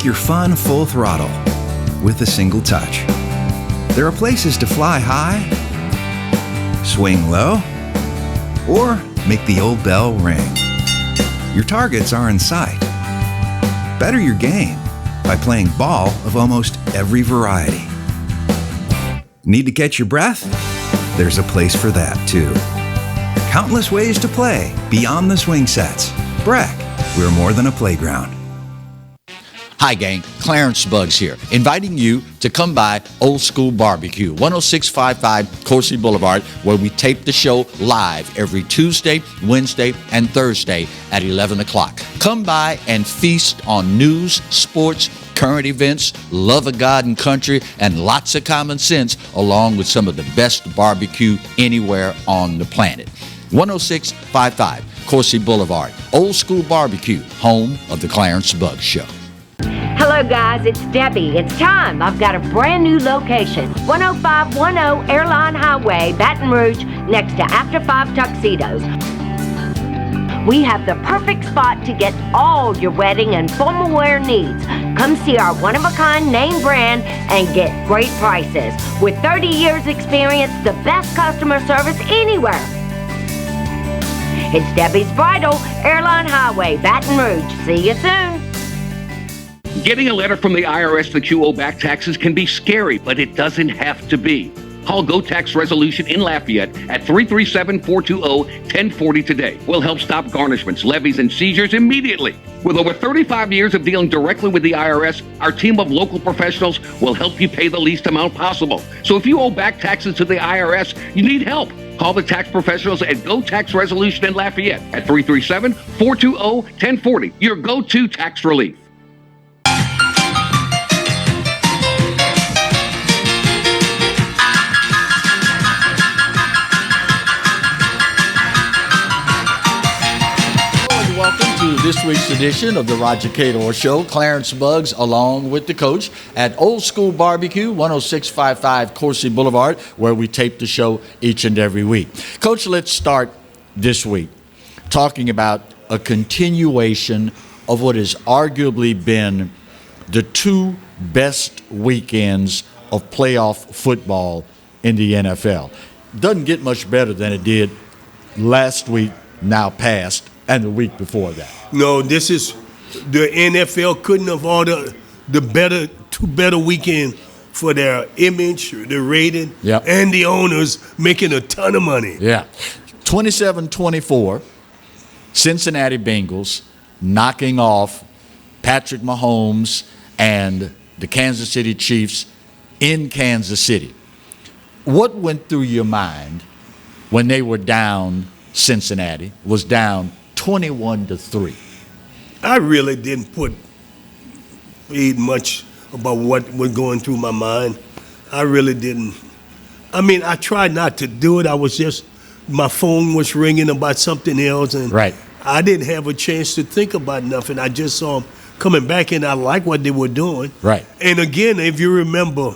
your fun full throttle with a single touch. There are places to fly high, swing low, or make the old bell ring. Your targets are in sight. Better your game by playing ball of almost every variety. Need to catch your breath? There's a place for that too. Countless ways to play beyond the swing sets. Breck, we're more than a playground. Hi, gang. Clarence Buggs here, inviting you to come by Old School Barbecue, 10655 Coursey Boulevard, where we tape the show live every Tuesday, Wednesday, and Thursday at 11 o'clock. Come by and feast on news, sports, current events, love of God and country, and lots of common sense, along with some of the best barbecue anywhere on the planet. 10655 Coursey Boulevard, Old School Barbecue, home of the Clarence Buggs Show. Hello guys, it's Debbie. It's time. I've got a brand new location. 10510 Airline Highway, Baton Rouge, next to After 5 Tuxedos. We have the perfect spot to get all your wedding and formal wear needs. Come see our one-of-a-kind name brand and get great prices. With 30 years experience, the best customer service anywhere. It's Debbie's Bridal, Airline Highway, Baton Rouge. See you soon. Getting a letter from the IRS that you owe back taxes can be scary, but it doesn't have to be. Call Go Tax Resolution in Lafayette at 337-420-1040 today. We'll help stop garnishments, levies, and seizures immediately. With over 35 years of dealing directly with the IRS, our team of local professionals will help you pay the least amount possible. So if you owe back taxes to the IRS, you need help. Call the tax professionals at Go Tax Resolution in Lafayette at 337-420-1040. Your go-to tax relief. This week's edition of the Roger Cador Show. Clarence Buggs along with the coach at Old School Barbecue, 10655 Coursey Boulevard, where we tape the show each and every week. Coach, let's start this week talking about a continuation of what has arguably been the two best weekends of playoff football in the NFL. Doesn't get much better than it did last week, now past, and the week before that. No, this is the NFL couldn't have ordered two better weekend for their image, the rating, and the owners making a ton of money. Yeah. 27-24, Cincinnati Bengals knocking off Patrick Mahomes and the Kansas City Chiefs in Kansas City. What went through your mind when they were down, Cincinnati was down 21-3? I really didn't read much about what was going through my mind. I really didn't. I mean, I tried not to do it. I was just, my phone was ringing about something else, and I didn't have a chance to think about nothing. I just saw them coming back, and I liked what they were doing. Right. And again, if you remember,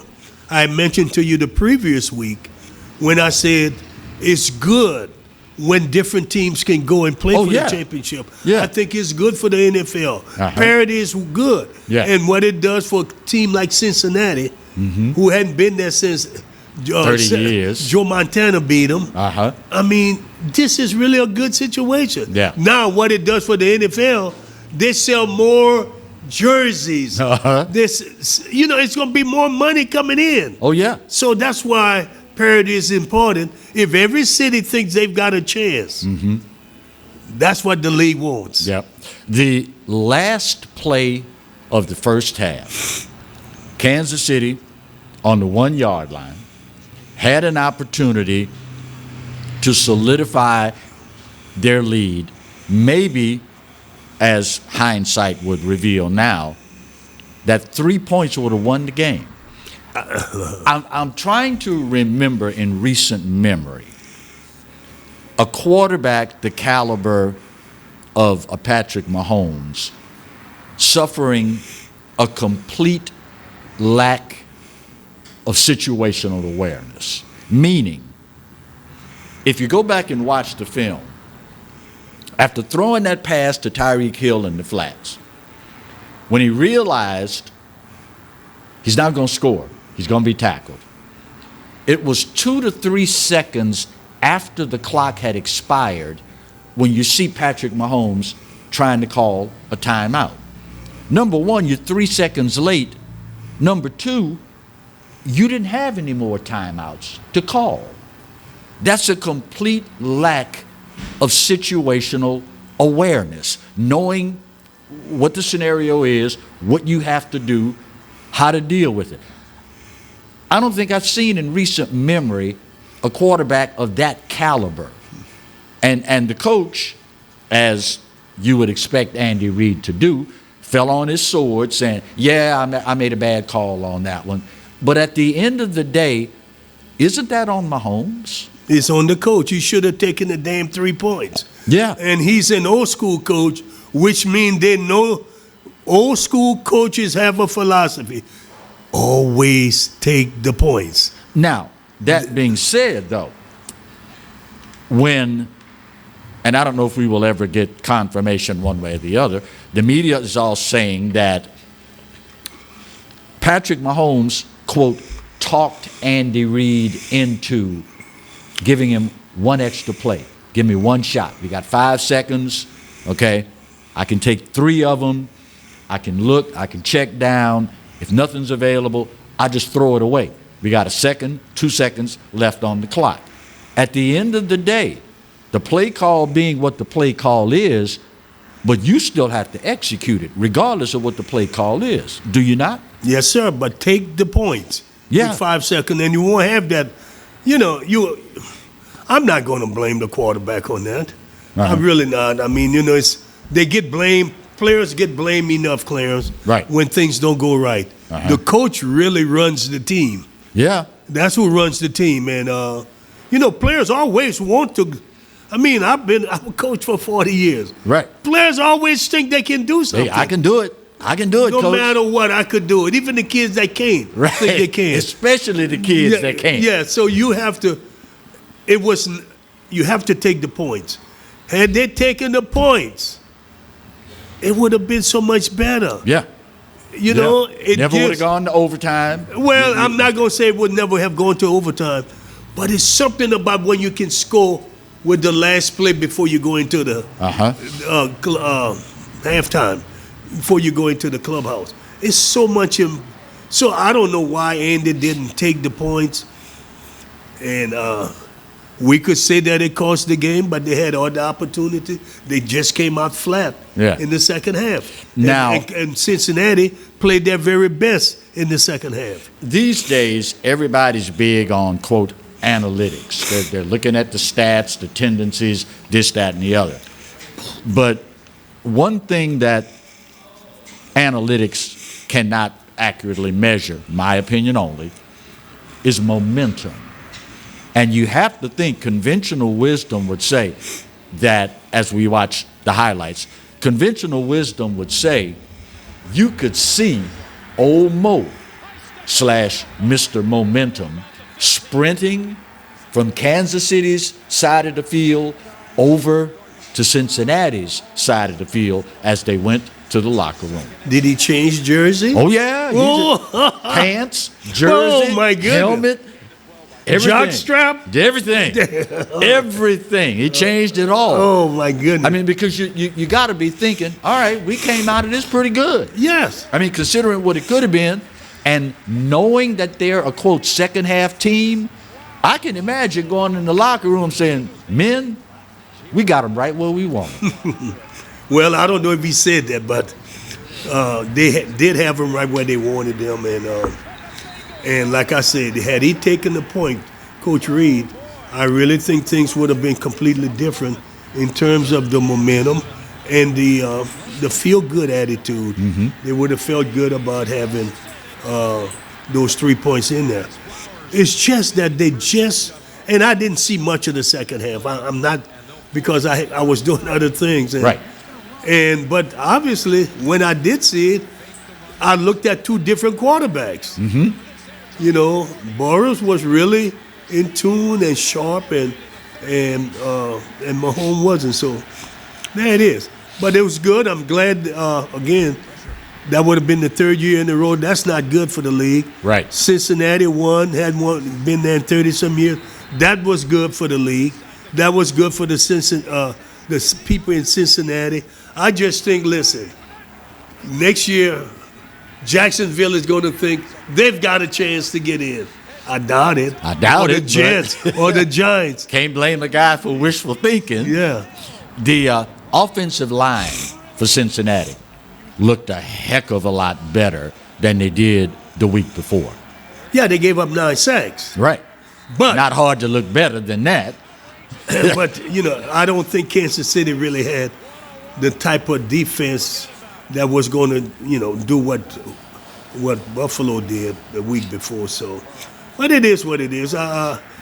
I mentioned to you the previous week when I said it's good when different teams can go and play for the championship. I think it's good for the NFL. Parity is good. And what it does for a team like Cincinnati, who hadn't been there since 30 years. Joe Montana beat them. I mean, this is really a good situation. Now, what it does for the NFL, they sell more jerseys. This, it's going to be more money coming in. So that's why parity is important. If every city thinks they've got a chance, that's what the league wants. The last play of the first half, Kansas City on the 1-yard line had an opportunity to solidify their lead, maybe, as hindsight would reveal now, that 3 points would have won the game. I'm trying to remember in recent memory a quarterback the caliber of a Patrick Mahomes suffering a complete lack of situational awareness. Meaning, if you go back and watch the film, after throwing that pass to Tyreek Hill in the flats, when he realized he's not going to score, he's going to be tackled, it was 2 to 3 seconds after the clock had expired when you see Patrick Mahomes trying to call a timeout. Number one, you're 3 seconds late. Number two, you didn't have any more timeouts to call. That's a complete lack of situational awareness, knowing what the scenario is, what you have to do, how to deal with it. I don't think I've seen in recent memory a quarterback of that caliber. And the coach, as you would expect Andy Reid to do, fell on his sword saying, yeah, I made a bad call on that one. But at the end of the day, isn't that on Mahomes? It's on the coach. He should have taken the damn 3 points. Yeah. And he's an old school coach, which means they know old school coaches have a philosophy. Always take the points. Now, that being said, though, and I don't know if we will ever get confirmation one way or the other, the media is all saying that Patrick Mahomes, quote, talked Andy Reid into giving him one extra play. Give me one shot. We got 5 seconds, okay? I can take 3 of them. I can look, I can check down. If nothing's available, I just throw it away. We got 1 second, 2 seconds left on the clock. At the end of the day, the play call being what the play call is, but you still have to execute it regardless of what the play call is. Do you not? Yes, sir, but take the points. Yeah. In 5 seconds, and you won't have that. I'm not going to blame the quarterback on that. Uh-huh. I'm really not. I mean, they get blamed. Players get blamed enough, Clarence, right, when things don't go right. Uh-huh. The coach really runs the team. Yeah. That's who runs the team. And, players always want to. I mean, I'm a coach for 40 years. Right. Players always think they can do something. Hey, I can do it. No Coach. matter what, I could do it. Even the kids that can't right. think they can. Especially the kids that can't. Yeah, so you have to take the points. Had they taken the points, it would have been so much better. Yeah. It never would have gone to overtime. Well, I'm not going to say it would never have gone to overtime, but it's something about when you can score with the last play before you go into the halftime, before you go into the clubhouse. It's so much. So I don't know why Andy didn't take the points. And we could say that it cost the game, but they had all the opportunity. They just came out flat in the second half. Now, and Cincinnati played their very best in the second half. These days, everybody's big on, quote, analytics. They're looking at the stats, the tendencies, this, that, and the other. But one thing that analytics cannot accurately measure, my opinion only, is momentum. And you have to think conventional wisdom would say that, as we watch the highlights, conventional wisdom would say you could see old Mo / Mr. Momentum sprinting from Kansas City's side of the field over to Cincinnati's side of the field as they went to the locker room. Did he change jersey? Oh, yeah. Pants, jersey, my goodness. helmet, everything. Jockstrap? Everything. Everything. He changed it all. Oh, my goodness. I mean, because you got to be thinking, all right, we came out of this pretty good. Yes. I mean, considering what it could have been, and knowing that they're a, quote, second half team, I can imagine going in the locker room saying, men, we got them right where we want them. Well, I don't know if he said that, but they did have them right where they wanted them. And like I said, had he taken the point, Coach Reid, I really think things would have been completely different in terms of the momentum and the feel-good attitude. Mm-hmm. They would have felt good about having those 3 points in there. It's just that and I didn't see much of the second half. I'm not, because I was doing other things. Right. But obviously, when I did see it, I looked at 2 different quarterbacks. Mm-hmm. Boris was really in tune and sharp, and Mahomes wasn't. So there it is. But it was good. I'm glad, again, That would have been the third year in a row. That's not good for the league. Right. Cincinnati been there 30-some years. That was good for the league. That was good for the people in Cincinnati. I just think, listen, next year, Jacksonville is going to think they've got a chance to get in. I doubt it. Or the Jets or the Giants. Can't blame a guy for wishful thinking. Yeah. The offensive line for Cincinnati looked a heck of a lot better than they did the week before. Yeah, they gave up 9 sacks. Right. But not hard to look better than that. But, I don't think Kansas City really had the type of defense that was going to, do what Buffalo did the week before. So, but it is what it is.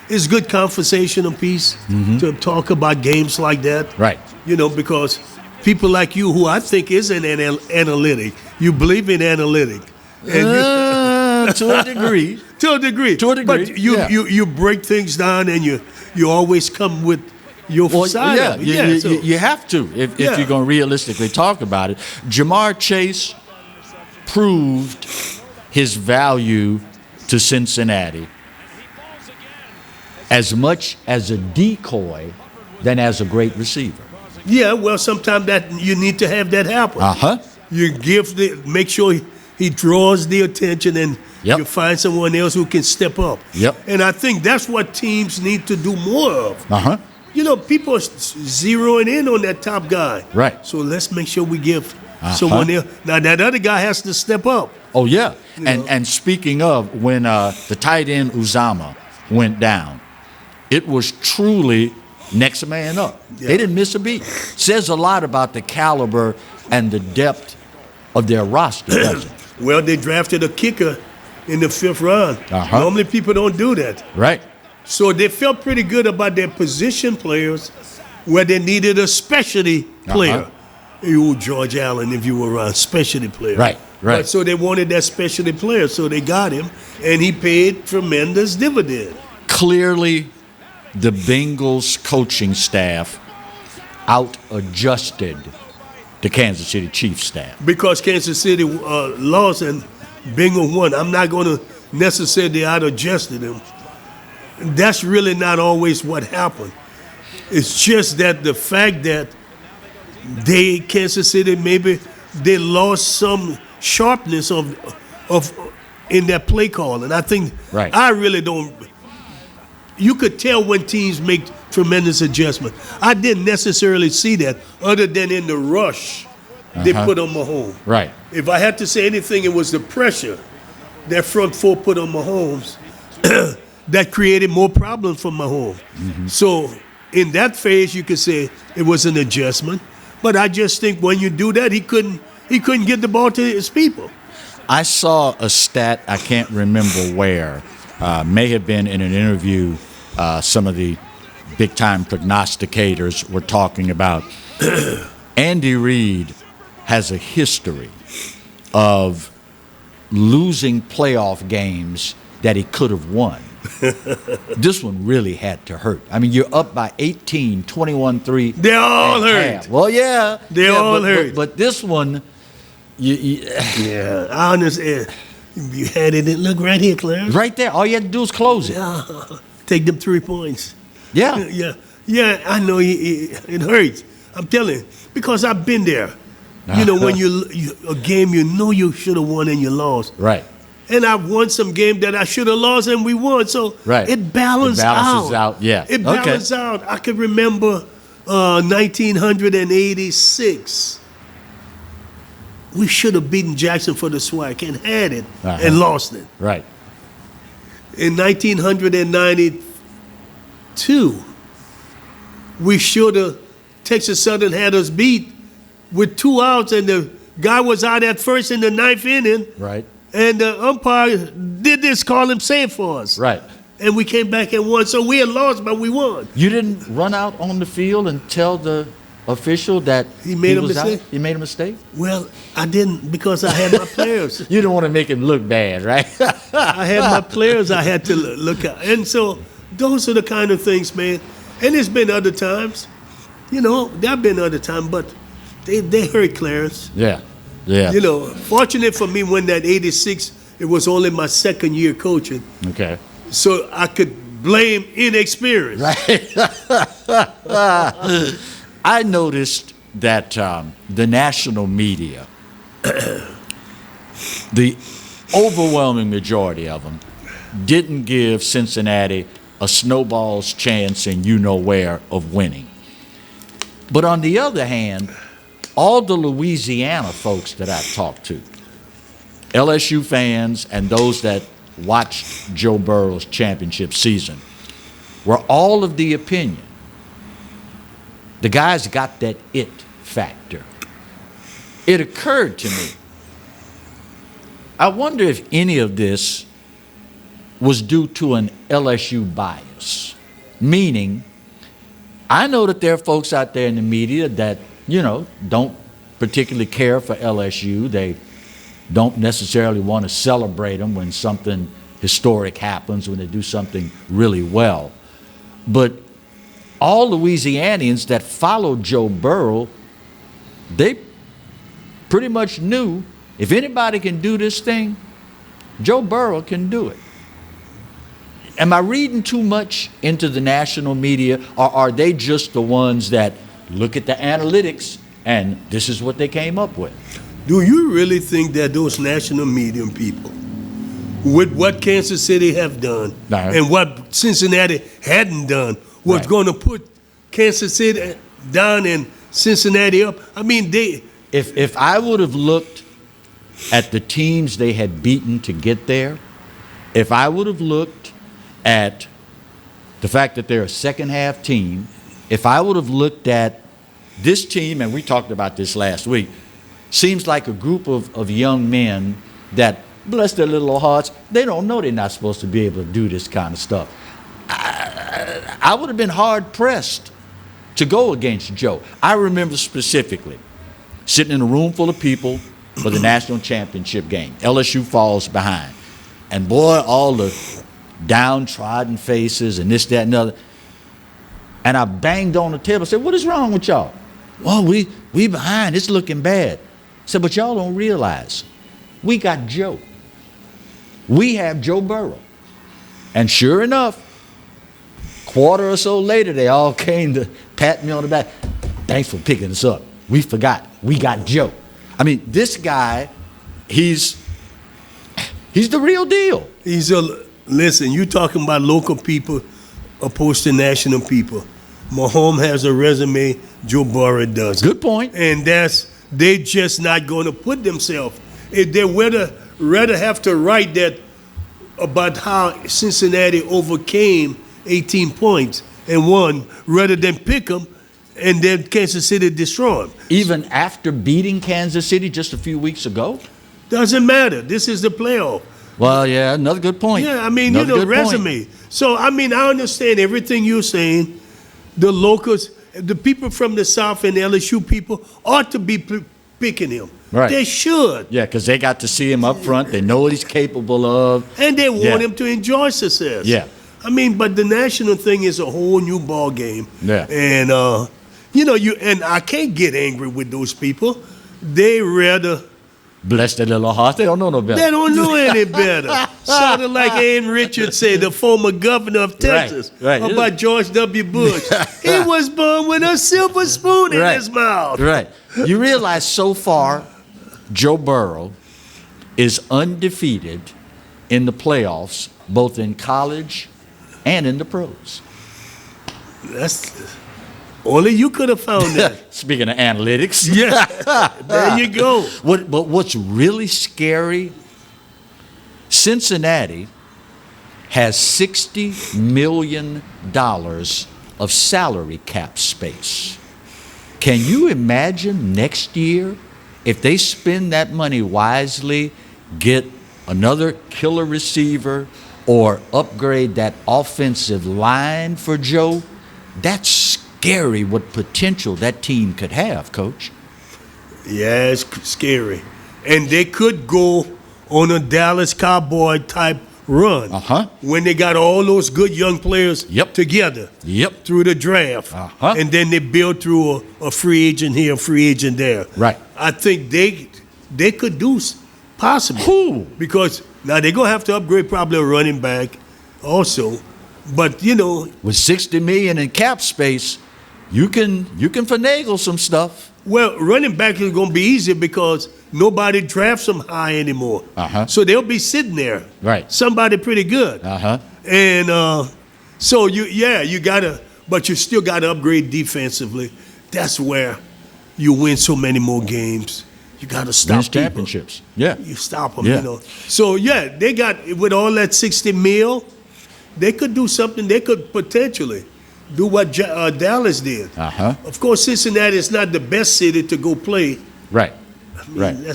It's good conversational piece to talk about games like that. Right. Because people like you, who I think is an analytic, you believe in analytic. And to a degree. To a degree. But you break things down and you always come with your side of it. You have to if you're going to realistically talk about it. Jamar Chase proved his value to Cincinnati as much as a decoy than as a great receiver. Yeah, well, sometimes that you need to have that happen. You make sure he draws the attention and you find someone else who can step up. And I think that's what teams need to do more of. People are zeroing in on that top guy. Right. So let's make sure we give someone else. Now, that other guy has to step up. Oh, yeah. And speaking of, when the tight end Uzama went down, it was truly next man up. They didn't miss a beat. Says a lot about the caliber and the depth of their roster, doesn't it? Well, they drafted a kicker in the 5th round. Normally people don't do that. Right. So they felt pretty good about their position players where they needed a specialty player. George Allen, if you were around, specialty player. Right. But so they wanted that specialty player, so they got him, and he paid tremendous dividend. Clearly, the Bengals coaching staff out-adjusted the Kansas City Chiefs staff. Because Kansas City lost and Bengals won. I'm not going to necessarily out-adjusted them. That's really not always what happened. It's just that the fact that Kansas City, maybe they lost some sharpness of in their play call. And I think I really don't. You could tell when teams make tremendous adjustment. I didn't necessarily see that, other than in the rush they put on Mahomes. Right. If I had to say anything, it was the pressure that front four put on Mahomes that created more problems for Mahomes. So in that phase, you could say it was an adjustment. But I just think when you do that, he couldn't get the ball to his people. I saw a stat, I can't remember where, may have been in an interview. Some of the big-time prognosticators were talking about Andy Reid has a history of losing playoff games that he could have won. This one really had to hurt. I mean, you're up by 18, 21-3. They're all hurt. Half. Well, yeah. They're all hurt. But this one, yeah, I understand. You had it. Look right here, Clarence. Right there. All you had to do is close it. Yeah. Take them 3 points. Yeah. Yeah, I know it hurts. I'm telling you, because I've been there. When a game you should have won and you lost. Right. And I've won some game that I should have lost and we won. So it balances out. Yeah. It balances out. I can remember 1986. We should have beaten Jackson for the SWAC and had it and lost it. Right. In 1992, we should have, Texas Southern had us beat with 2 outs, and the guy was out at first in the 9th inning. Right. And the umpire did this, call him safe for us. Right. And we came back and won. So we had lost, but we won. You didn't run out on the field and tell the official that he made a mistake? He made a mistake? Well, I didn't, because I had my players. You didn't want to make him look bad, right? I had my players I had to look at. And so those are the kind of things, man. And there's been other times. There have been other times, but they hurt Clarence. Yeah. Yeah. You know, fortunate for me when that 86, it was only my second year coaching. Okay. So I could blame inexperience. Right. I noticed that the national media, the overwhelming majority of them, didn't give Cincinnati a snowball's chance in you-know-where of winning. But on the other hand, all the Louisiana folks that I've talked to, LSU fans and those that watched Joe Burrow's championship season, were all of the opinion the guy's got that it factor. It occurred to me, I wonder if any of this was due to an LSU bias. Meaning, I know that there are folks out there in the media that, you know, don't particularly care for LSU. They don't necessarily want to celebrate them when something historic happens, when they do something really well. But all Louisianians that followed Joe Burrow, they pretty much knew if anybody can do this thing, Joe Burrow can do it. Am I reading too much into the national media, or are they just the ones that look at the analytics and this is what they came up with? Do you really think that those national media people, with what Kansas City have done and what Cincinnati hadn't done, was going to put Kansas City down and Cincinnati up? I mean, If I would have looked at the teams they had beaten to get there, if I would have looked at the fact that they're a second half team, if I would have looked at this team, and we talked about this last week, seems like a group of young men that, bless their little hearts, they don't know they're not supposed to be able to do this kind of stuff. I would have been hard pressed to go against Joe. I remember specifically sitting in a room full of people for the national championship game. LSU falls behind. And boy, all the downtrodden faces and this, that, and the other. And I banged on the table and said, what is wrong with y'all? Well, we behind. It's looking bad. I said, but y'all don't realize we got Joe. We have Joe Burrow. And sure enough, quarter or so later, they all came to pat me on the back. Thanks for picking us up. We forgot. We got Joe. I mean, this guy, he's the real deal. Listen, you talking about local people opposed to national people. Mahomes has a resume, Joe Burrow doesn't. Good point. And they just not going to put themselves. They rather have to write that about how Cincinnati overcame 18 points and won, rather than pick them and then Kansas City destroy them. Even after beating Kansas City just a few weeks ago? Doesn't matter. This is the playoff. Well, yeah, another good point. Yeah, I mean, another resume. Point. So, I mean, I understand everything you're saying. The locals, the people from the South and the LSU people ought to be picking him. Right. They should. Yeah, because they got to see him up front. They know what he's capable of. And they want him to enjoy success. Yeah. I mean, but the national thing is a whole new ball game. Yeah. And, and I can't get angry with those people. They rather... Bless their little hearts. They don't know no better. They don't know any better. Sort of like Ann Richards said, the former governor of Texas, about George W. Bush. He was born with a silver spoon in his mouth. Right. You realize so far, Joe Burrow is undefeated in the playoffs, both in college and in the pros. Only you could have found that. Speaking of analytics. Yeah, there you go. But what's really scary, Cincinnati has $60 million of salary cap space. Can you imagine next year if they spend that money wisely, get another killer receiver, or upgrade that offensive line for Joe? That's scary what potential that team could have, Coach. Yeah, it's scary. And they could go on a Dallas Cowboy type run when they got all those good young players together through the draft. And then they build through a free agent here, a free agent there. Right. I think they could do possibly. Who? Because now they're going to have to upgrade probably a running back also. But, you know. With $60 million in cap space, you can finagle some stuff. Well, running back is going to be easier because nobody drafts them high anymore. So they'll be sitting there. Right. Somebody pretty good. And so, you got to, but you still got to upgrade defensively. That's where you win so many more games. You got to stop people. Championships. Yeah. You stop them, you know. So, they got, with all that $60 million, they could do something. They could potentially do what Dallas did. Of course, Cincinnati is not the best city to go play. Right. I mean,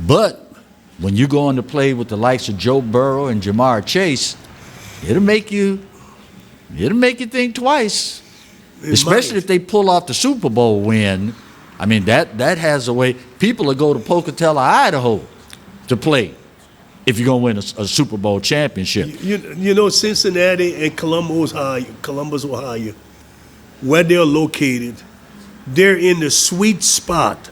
But when you go on to play with the likes of Joe Burrow and Jamar Chase, it'll make you think twice. Especially if they pull off the Super Bowl win. I mean, that has a way. People will go to Pocatello, Idaho to play if you're going to win a Super Bowl championship. You know, Cincinnati and Columbus, Ohio, where they're located, they're in the sweet spot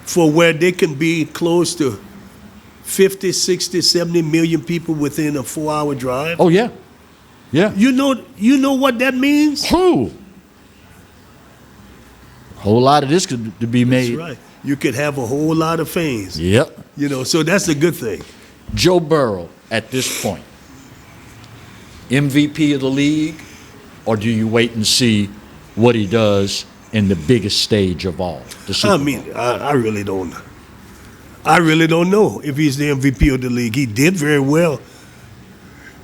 for where they can be close to 50, 60, 70 million people within a 4-hour drive. Oh, yeah. Yeah. You know what that means? Who? A whole lot of this could be made. That's right. You could have a whole lot of fans. Yep. You know, so that's a good thing. Joe Burrow, at this point, MVP of the league, or do you wait and see what he does in the biggest stage of all, the Super Bowl? I really don't know. I really don't know if he's the MVP of the league. He did very well.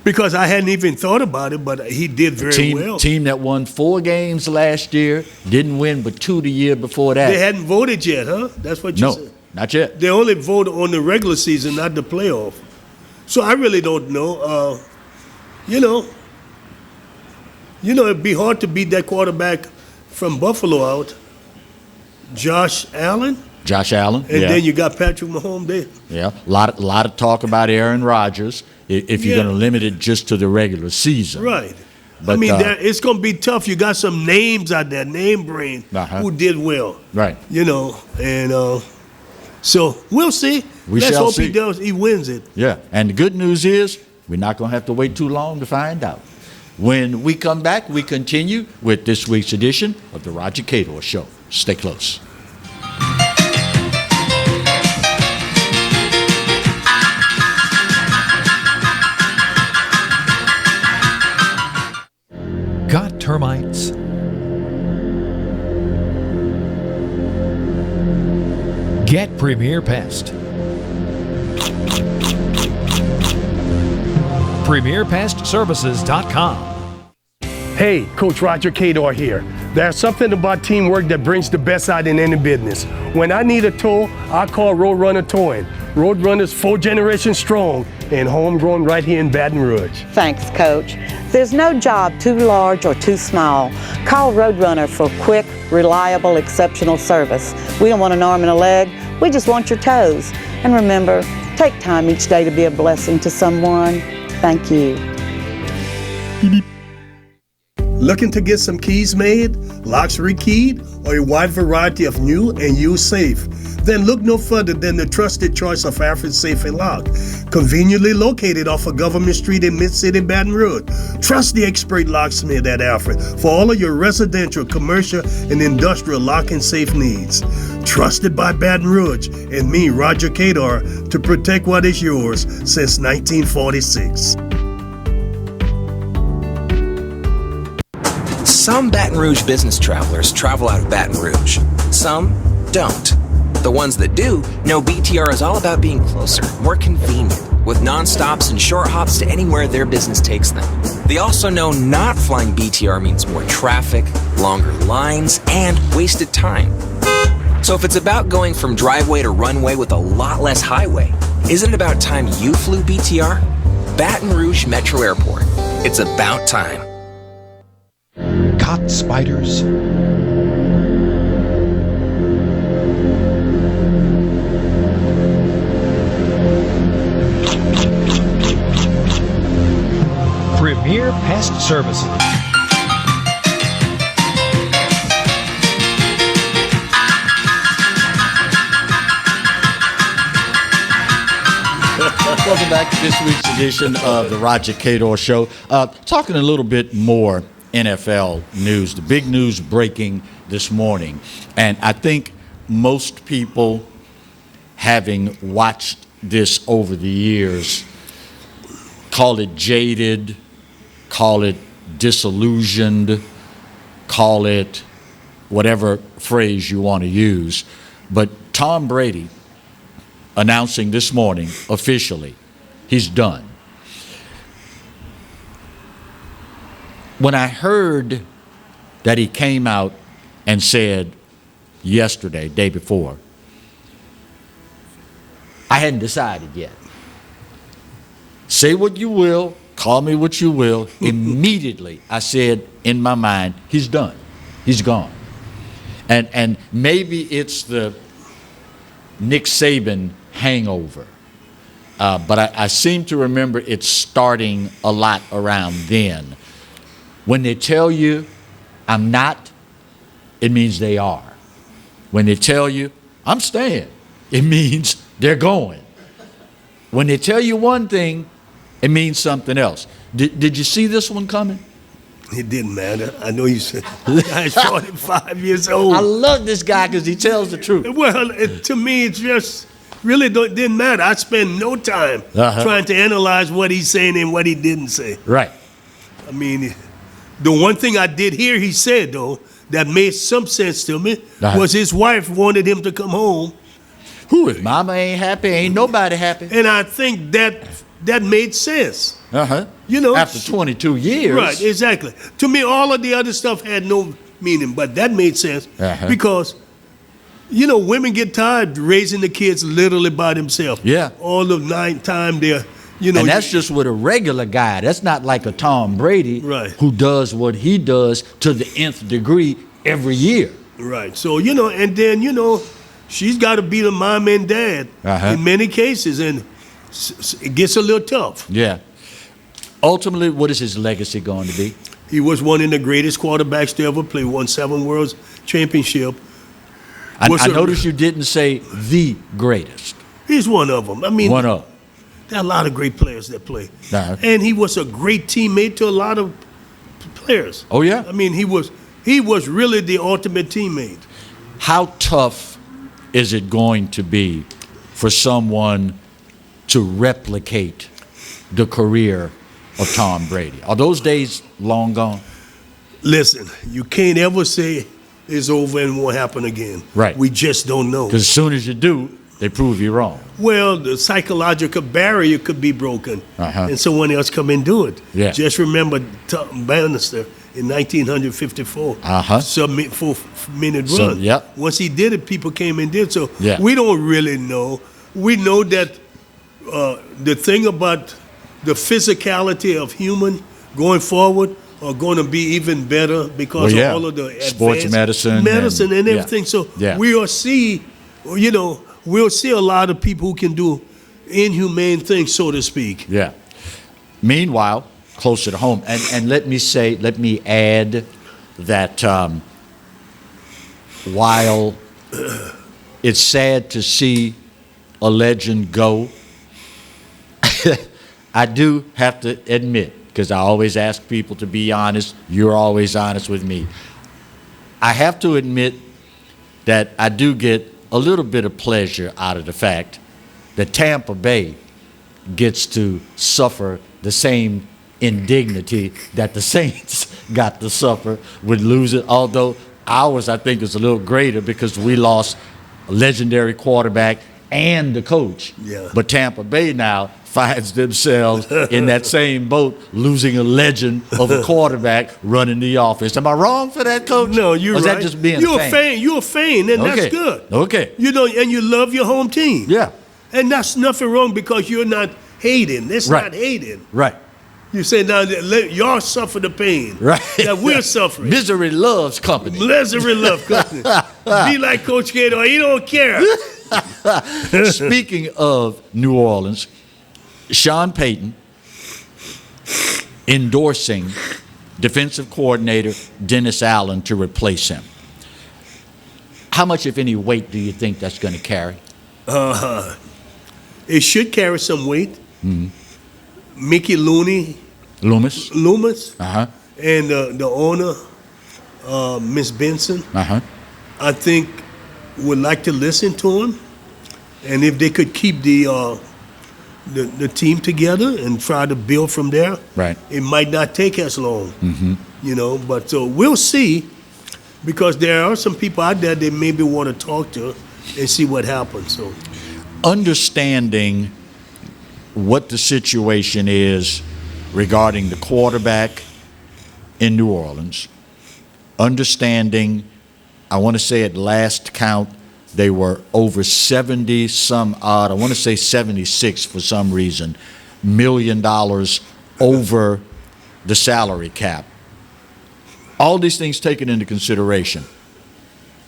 Because I hadn't even thought about it, but he did very well. Team that won 4 games last year, didn't win but 2 the year before that. They hadn't voted yet, huh? That's what you said? No, not yet. They only vote on the regular season, not the playoff. So I really don't know. It'd be hard to beat that quarterback from Buffalo out, Josh Allen. And then you got Patrick Mahomes there. Yeah, a lot of talk about Aaron Rodgers if you're going to limit it just to the regular season. Right. But, it's going to be tough. You got some names out there, name brand, who did well. Right. You know, and so we'll see. Let's hope he does. He wins it. Yeah, and the good news is we're not going to have to wait too long to find out. When we come back, we continue with this week's edition of the Roger Cador Show. Stay close. Got termites? Get Premier Pest. PremierPestServices.com. Hey, Coach Roger Cador here. There's something about teamwork that brings the best out in any business. When I need a tow, I call Roadrunner Towing. Roadrunner's 4 generations strong and homegrown right here in Baton Rouge. Thanks, Coach. There's no job too large or too small. Call Roadrunner for quick, reliable, exceptional service. We don't want an arm and a leg. We just want your toes. And remember, take time each day to be a blessing to someone. Thank you. Looking to get some keys made, locks rekeyed, or a wide variety of new and used safe? Then look no further than the trusted choice of Alfred Safe & Lock. Conveniently located off of Government Street in Mid-City, Baton Rouge. Trust the expert locksmith at Alfred for all of your residential, commercial, and industrial lock and safe needs. Trusted by Baton Rouge and me, Roger Cador, to protect what is yours since 1946. Some Baton Rouge business travelers travel out of Baton Rouge. Some don't. The ones that do know BTR is all about being closer, more convenient, with non-stops and short hops to anywhere their business takes them. They also know not flying BTR means more traffic, longer lines, and wasted time. So if it's about going from driveway to runway with a lot less highway, isn't it about time you flew BTR? Baton Rouge Metro Airport. It's about time. Caught spiders? Premier Pest Services. Welcome back to this week's edition of the Roger Cador Show. Talking a little bit more NFL news, the big news breaking this morning. And I think most people, having watched this over the years, call it jaded, call it disillusioned, call it whatever phrase you want to use. But Tom Brady announcing this morning officially he's done. When I heard that he came out and said yesterday, day before, I hadn't decided yet. Say what you will, call me what you will. Immediately I said in my mind, he's done. He's gone. And maybe it's the Nick Saban hangover. But I seem to remember it starting a lot around then. When they tell you, I'm not, it means they are. When they tell you, I'm staying, it means they're going. When they tell you one thing, it means something else. Did you see this one coming? It didn't matter. I know you said the guy's 45 years old. I love this guy because he tells the truth. Well, to me, it just really didn't matter. I spent no time trying to analyze what he's saying and what he didn't say. Right. I mean, the one thing I did hear he said, though, that made some sense to me was his wife wanted him to come home. Who, if mama ain't happy, ain't nobody happy. And I think that made sense. You know, after 22 years. Right, exactly. To me, all of the other stuff had no meaning, but that made sense because, you know, women get tired raising the kids literally by themselves. Yeah. All the time they're, you know. And that's just with a regular guy. That's not like a Tom Brady who does what he does to the nth degree every year. Right. So, you know, and then, you know, she's got to be the mom and dad in many cases, and it gets a little tough. Yeah. Ultimately, what is his legacy going to be? He was one of the greatest quarterbacks to ever play, won 7 World Championships. I noticed you didn't say the greatest. He's one of them. I mean, one of. There are a lot of great players that play. And he was a great teammate to a lot of players. Oh, yeah? I mean, he was really the ultimate teammate. How tough is it going to be for someone to replicate the career of Tom Brady? Are those days long gone? Listen, you can't ever say it's over and won't happen again. Right. We just don't know. Because as soon as you do, they prove you wrong. Well, the psychological barrier could be broken and someone else come and do it. Yeah. Just remember Tom Bannister in 1954, sub-minute run. Yep. Once he did it, people came and did. So yeah. We don't really know. We know that the thing about the physicality of human going forward are going to be even better because of all of the sports medicine and everything. So we'll see, you know, we'll see a lot of people who can do inhumane things, so to speak. Yeah. Meanwhile, closer to home, and let me add that while it's sad to see a legend go, I do have to admit, because I always ask people to be honest, you're always honest with me. I have to admit that I do get a little bit of pleasure out of the fact that Tampa Bay gets to suffer the same indignity that the Saints got to suffer with losing, although ours, I think, is a little greater because we lost a legendary quarterback and the coach. Yeah. But Tampa Bay now finds themselves in that same boat, losing a legend of a quarterback running the offense. Am I wrong for that, Coach? No, you're right. Or is that just being you're a fan? You're a fan, and that's good. Okay. You know, and you love your home team. Yeah. And that's nothing wrong because you're not hating. It's not hating. Right. You say, now, y'all suffer the pain that we're suffering. Misery loves company. Misery loves company. Be like Coach Cador. He don't care. Speaking of New Orleans, Sean Payton endorsing defensive coordinator Dennis Allen to replace him. How much, if any, weight do you think that's going to carry? It should carry some weight. Mickey Loomis. And the owner, Miss Benson, I think would like to listen to him, and if they could keep the team together and try to build from there, right, it might not take as long, But we'll see, because there are some people out there that maybe want to talk to and see what happens. So, understanding what the situation is regarding the quarterback in New Orleans, understanding, I want to say at last count, they were over 70 some odd, I want to say 76 for some reason, $1 million over the salary cap. All these things taken into consideration,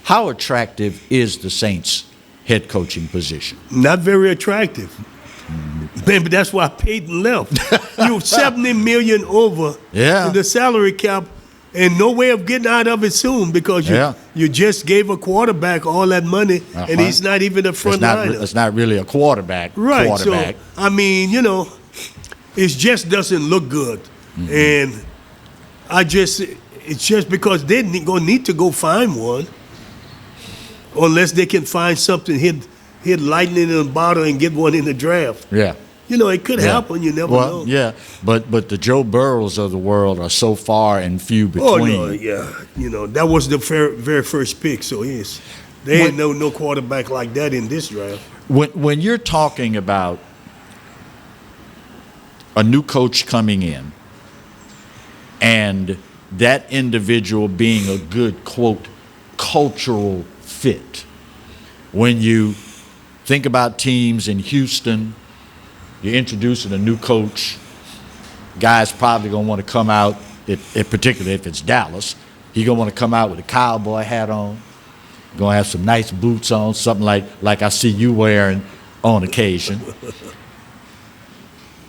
how attractive is the Saints' head coaching position? Not very attractive. Maybe that's why Peyton left. You 70 million over the salary cap, and no way of getting out of it soon, because you just gave a quarterback all that money, and he's not even a front liner. It's not really a quarterback. Right. So, I mean, it just doesn't look good. And it's just because they're going to need to go find one, unless they can find something, hit lightning in a bottle and get one in the draft. Yeah. It could happen. You never know. Yeah, but the Joe Burrows of the world are so far and few between. Oh, no, yeah. That was the very first pick, so yes. There ain't no quarterback like that in this draft. When you're talking about a new coach coming in and that individual being a good, quote, cultural fit, when you think about teams in Houston, you're introducing a new coach, guy's probably going to want to come out, particularly if it's Dallas, he's going to want to come out with a cowboy hat on, going to have some nice boots on, something like I see you wearing on occasion.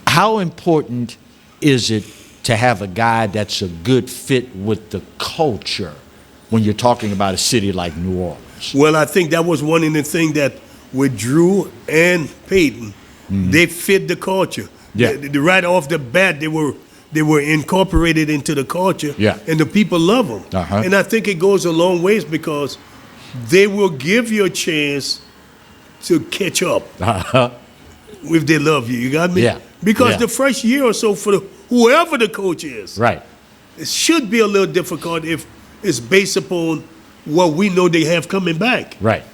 How important is it to have a guy that's a good fit with the culture when you're talking about a city like New Orleans? Well, I think that was one of the things that with Drew and Peyton, they fit the culture. Yeah. Right off the bat, they were incorporated into the culture, and the people love them. And I think it goes a long ways, because they will give you a chance to catch up if they love you. You got me? Yeah. Because the first year or so for whoever the coach is, right, it should be a little difficult if it's based upon what we know they have coming back. Right.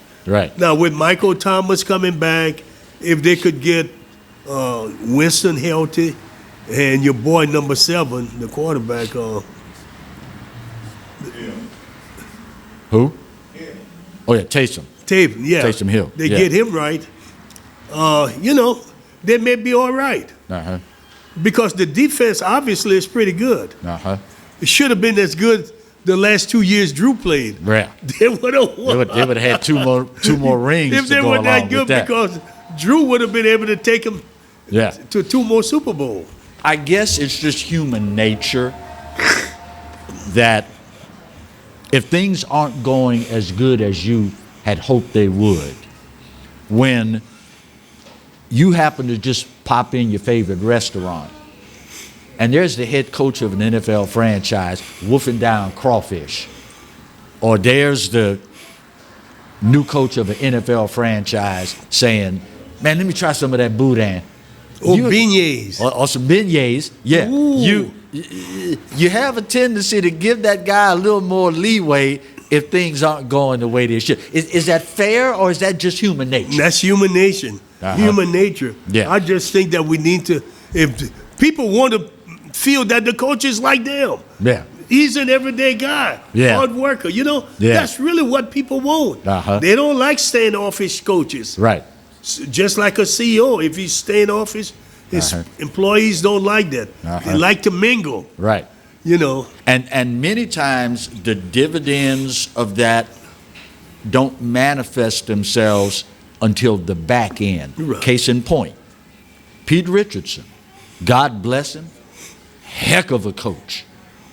Now, with Michael Thomas coming back, if they could get Winston healthy, and your boy number 7, the quarterback. Who? Hill. Oh, yeah, Taysom. Taysom Hill. They get him right. They may be all right. Because the defense obviously is pretty good. It should have been as good the last 2 years Drew played. Yeah. They would have won. They would have had two more rings if to they go were along that good, with that. because Drew would have been able to take him to 2 more Super Bowls. I guess it's just human nature that if things aren't going as good as you had hoped they would, when you happen to just pop in your favorite restaurant and there's the head coach of an NFL franchise wolfing down crawfish, or there's the new coach of an NFL franchise saying, man, let me try some of that boudin. Or beignets. Or some beignets, yeah. Ooh. You have a tendency to give that guy a little more leeway if things aren't going the way they should. Is that fair, or is that just human nature? That's human nature. Human nature. Yeah. I just think that we need to, if people want to feel that the coach is like them. Yeah. He's an everyday guy, hard worker. That's really what people want. They don't like standoffish coaches. Right. Just like a CEO, if he's standoffish, his employees don't like that. They like to mingle. Right. And many times the dividends of that don't manifest themselves until the back end. Right. Case in point, Pete Richardson, God bless him, heck of a coach,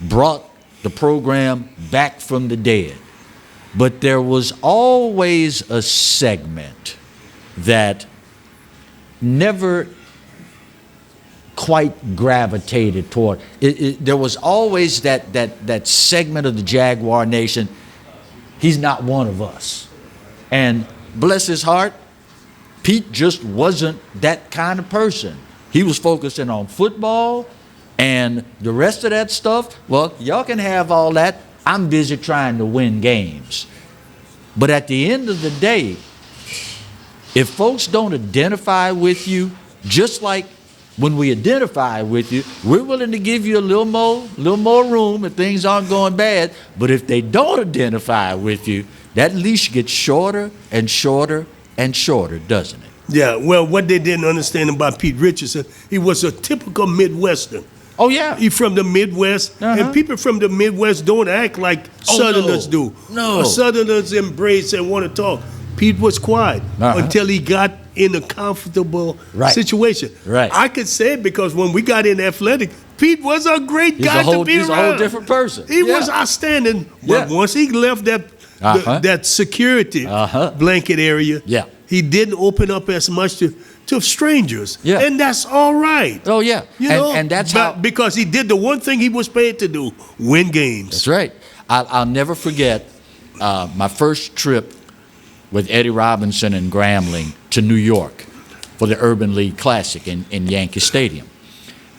brought the program back from the dead. But there was always a segment that never quite gravitated toward it. There was always that segment of the Jaguar Nation. He's not one of us. And bless his heart, Pete just wasn't that kind of person. He was focusing on football, and the rest of that stuff, well, y'all can have all that. I'm busy trying to win games. But at the end of the day, if folks don't identify with you, just like when we identify with you, we're willing to give you a little more room if things aren't going bad. But if they don't identify with you, that leash gets shorter and shorter and shorter, doesn't it? Yeah, well, what they didn't understand about Pete Richardson, he was a typical Midwestern. Oh, yeah. He's from the Midwest, and people from the Midwest don't act like Southerners do. No. Southerners embrace and want to talk. Pete was quiet until he got in a comfortable situation. Right. I could say it because when we got in athletic, Pete was a great guy to be around. He's a whole different person. He was outstanding. But once he left that security blanket area, he didn't open up as much to strangers. Yeah. And that's all right. Oh, yeah. And that's how... Because he did the one thing he was paid to do, win games. That's right. I'll never forget my first trip with Eddie Robinson and Grambling to New York for the Urban League Classic in Yankee Stadium.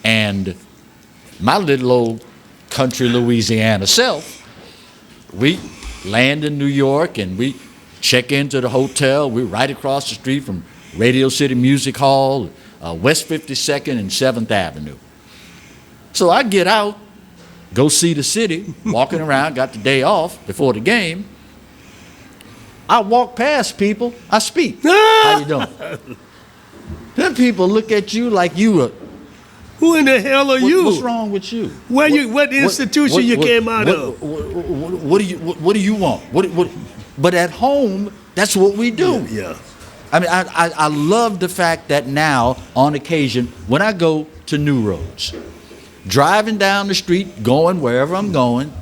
And my little old country Louisiana self, we land in New York and we check into the hotel. We're right across the street from Radio City Music Hall, West 52nd and 7th Avenue. So I get out, go see the city, walking around, got the day off before the game. I walk past people, I speak. How you doing? Then people look at you like you are. Who in the hell are you? What's wrong with you? What institution you came out of? What do you want? But at home, that's what we do. Yeah. I mean, I love the fact that now, on occasion, when I go to New Roads, driving down the street, going wherever I'm going,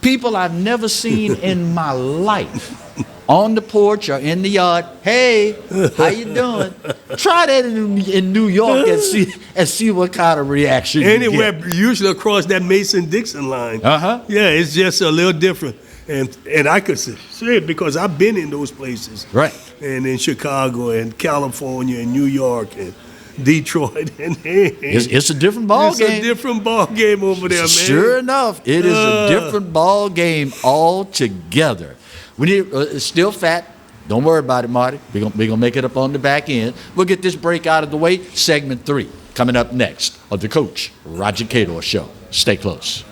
people I've never seen in my life, on the porch or in the yard, hey, how you doing? Try that in New York and see what kind of reaction you get. Usually across that Mason-Dixon line. Yeah, it's just a little different. And I could say it because I've been in those places. Right. And in Chicago and California and New York and Detroit. And it's a different ball game. It's a different ball game over there, man. Sure enough, it is a different ball game altogether. We need still fat. Don't worry about it, Marty. We're gonna make it up on the back end. We'll get this break out of the way. Segment 3 coming up next of the Coach Roger Cador Show. Stay close.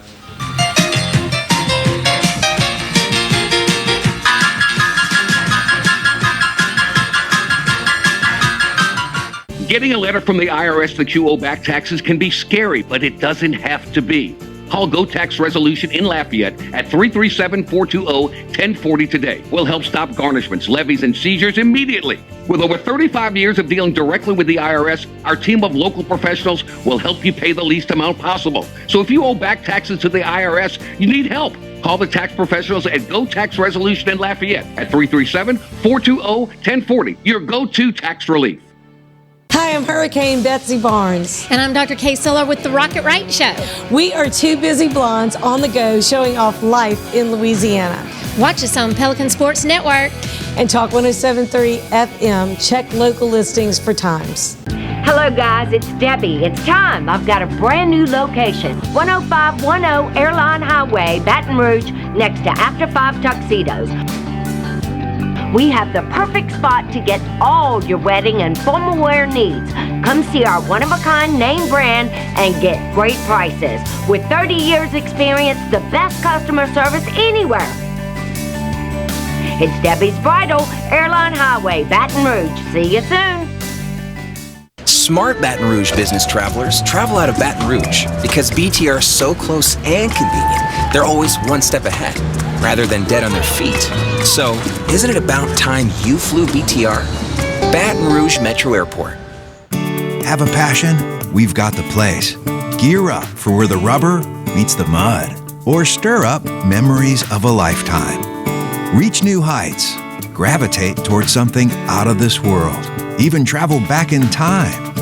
Getting a letter from the IRS that you owe back taxes can be scary, but it doesn't have to be. Call Go Tax Resolution in Lafayette at 337-420-1040 today. We'll help stop garnishments, levies, and seizures immediately. With over 35 years of dealing directly with the IRS, our team of local professionals will help you pay the least amount possible. So if you owe back taxes to the IRS, you need help. Call the tax professionals at Go Tax Resolution in Lafayette at 337-420-1040. Your go-to tax relief. Hi, I'm Hurricane Betsy Barnes. And I'm Dr. Kay Siller with The Rocket Right Show. We are two busy blondes on the go showing off life in Louisiana. Watch us on Pelican Sports Network. And Talk 107.3 FM. Check local listings for times. Hello guys, it's Debbie. It's time. I've got a brand new location. 10510 Airline Highway, Baton Rouge, next to After 5 Tuxedos. We have the perfect spot to get all your wedding and formal wear needs. Come see our one-of-a-kind name brand and get great prices. With 30 years experience, the best customer service anywhere. It's Debbie's Bridal, Airline Highway, Baton Rouge. See you soon. Smart Baton Rouge business travelers travel out of Baton Rouge because BTR is so close and convenient, they're always one step ahead, rather than dead on their feet. So, isn't it about time you flew BTR? Baton Rouge Metro Airport. Have a passion? We've got the place. Gear up for where the rubber meets the mud, or stir up memories of a lifetime. Reach new heights. Gravitate towards something out of this world. Even travel back in time.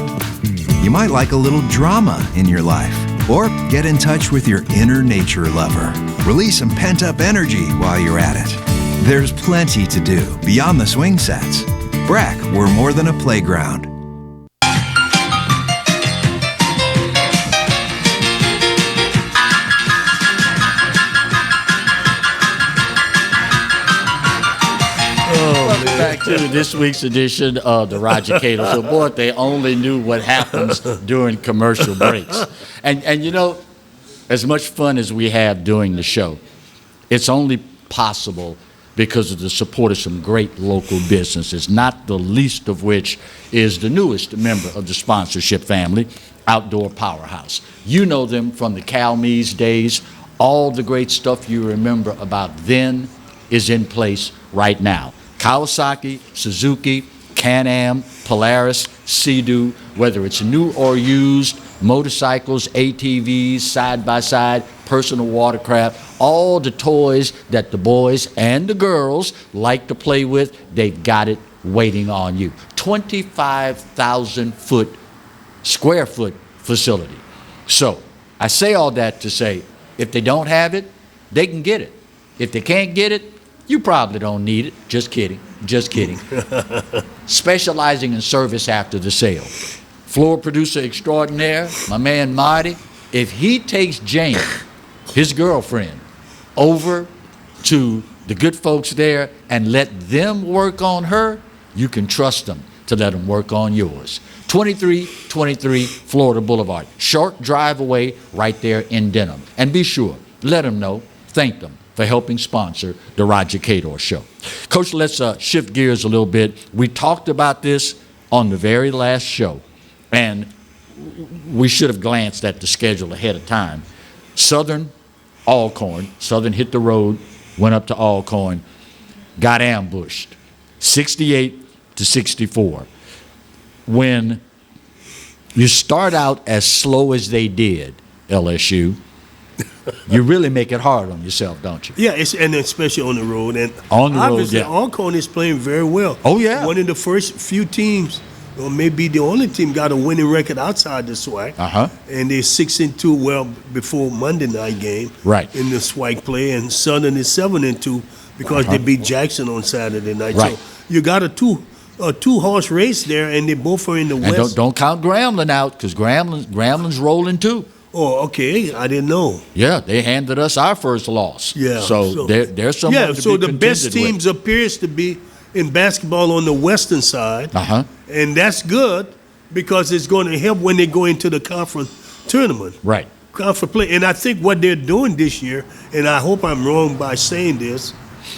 You might like a little drama in your life, or get in touch with your inner nature lover. Release some pent-up energy while you're at it. There's plenty to do beyond the swing sets. BRAC, we're more than a playground. Welcome back to this week's edition of the Roger Cador Show. Boy, if they only knew what happens during commercial breaks. And you know, as much fun as we have doing the show, it's only possible because of the support of some great local businesses, not the least of which is the newest member of the sponsorship family, Outdoor Powerhouse. You know them from the Cal Mees days. All the great stuff you remember about then is in place right now. Kawasaki, Suzuki, Can-Am, Polaris, Sea-Doo, whether it's new or used, motorcycles, ATVs, side-by-side, personal watercraft, all the toys that the boys and the girls like to play with, they've got it waiting on you. 25,000 square foot facility. So I say all that to say, if they don't have it, they can get it. If they can't get it, you probably don't need it. Just kidding. Just kidding. Specializing in service after the sale. Floor producer extraordinaire, my man Marty, if he takes Jane, his girlfriend, over to the good folks there and let them work on her, you can trust them to let them work on yours. 2323 Florida Boulevard. Short drive away right there in Denham. And be sure, let them know, thank them for helping sponsor the Roger Cador Show. Coach, let's shift gears a little bit. We talked about this on the very last show, and we should have glanced at the schedule ahead of time. Southern Alcorn, Southern hit the road, went up to Alcorn, got ambushed, 68-64. When you start out as slow as they did, LSU, you really make it hard on yourself, don't you? Yeah, and especially on the road. And on the road, obviously, yeah. Alcorn is playing very well. Oh, yeah. One of the first few teams, or maybe the only team, got a winning record outside the SWAC. Uh-huh. And they're 6-2, well, before Monday night game. Right. In the SWAC play. And Southern is 7-2 because they beat Jackson on Saturday night. Right. So you got a two-horse race there, and they both are in the West. And don't count Grambling out, because Grambling's rolling too. Oh, okay. I didn't know. Yeah, they handed us our first loss. Yeah. So there's someone to be so the best contended teams with. appears to be in basketball on the western side. Uh-huh. And that's good because it's going to help when they go into the conference tournament. Right. Conference play. And I think what they're doing this year, and I hope I'm wrong by saying this,